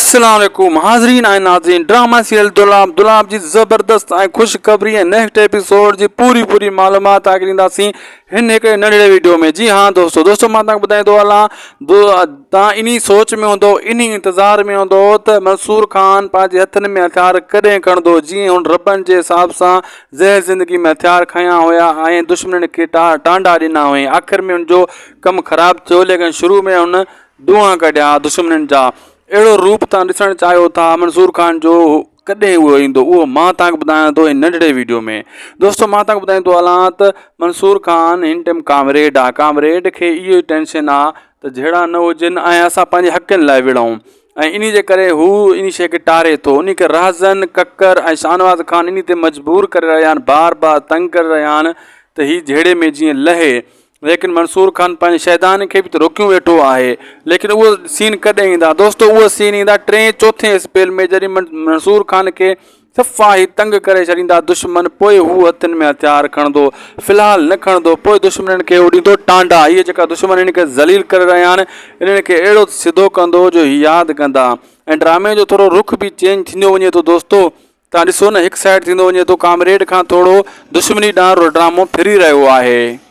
अस्सलाम वालेकुम हाज़रीन ऐं नाज़रीन। ड्रामा सीरियल दुलाब जी ज़बरदस्त ऐं ख़ुशख़बरी ऐं नेक्स्ट एपिसोड जी पूरी मालूमात तव्हांखे ॾींदासीं हिन हिकिड़े नंढड़े वीडियो में। जी हाँ दोस्तों मां तव्हांखे ॿुधाईंदो हलां, तव्हां इन सोच में हूंदो, इन इंतज़ार में हूंदो त मंसूर खान पंहिंजे हथनि में हथियार कॾहिं खणंदो। जीअं हुन रबनि जे हिसाब सां ज़हर ज़िंदगी में हथियार खयां हुया ऐं दुश्मन खे टांडा ॾिना हुई। आख़िर में हुनजो कमु ख़राबु थियो, लेकिन शुरू में हुन धुआं कढिया दुश्मन जा। अहिड़ो रूप तव्हां ॾिसणु चाहियो था मंसूर खान जो, कॾहिं उहो ईंदो उहो मां तव्हांखे ॿुधायां थो इन नंढड़े वीडियो में। दोस्तों मां तव्हांखे ॿुधाईंदो हलां त मंसूर खान हिन टाइम कामरेड आहे। कामरेड खे इहो ई टेंशन आहे त जहिड़ा न हुजनि ऐं असां पंहिंजे हक़नि लाइ विढ़ूं, ऐं इन जे करे हू इन शइ खे टारे थो। उन खे राज़न ककर ऐं शाहनवाज़ खान इन ते मजबूर करे रहिया आहिनि, बार तंग करे रहिया आहिनि त हीउ जहिड़े में जीअं लहे। लेकिन मंसूर खान पंहिंजे शैतान खे बि त रोकियो वेठो आहे। लेकिन उहो सीन कॾहिं ईंदा दोस्तों? उहो सीन ईंदा 3-4 स्पेल में, जॾहिं मंसूर खान खे सफ़ा ई तंग करे छॾींदा दुश्मन। पोइ हू हथनि में हथियार खणंदो, फ़िलहालु न खणंदो। पोइ दुश्मन खे हू ॾींदो टांडा। इहे जेका दुश्मन हिन खे ज़लील करे रहिया आहिनि, इन्हनि खे अहिड़ो सिधो कंदो जो हीउ यादि कंदा। ऐं ड्रामे जो थोरो रुख बि चेंज थींदो वञे थो दोस्तों। तव्हां ॾिसो न, हिकु साइड थींदो वञे थो कामरेड खां थोरो दुश्मनी ॾांहुं ड्रामो फिरी रहियो आहे।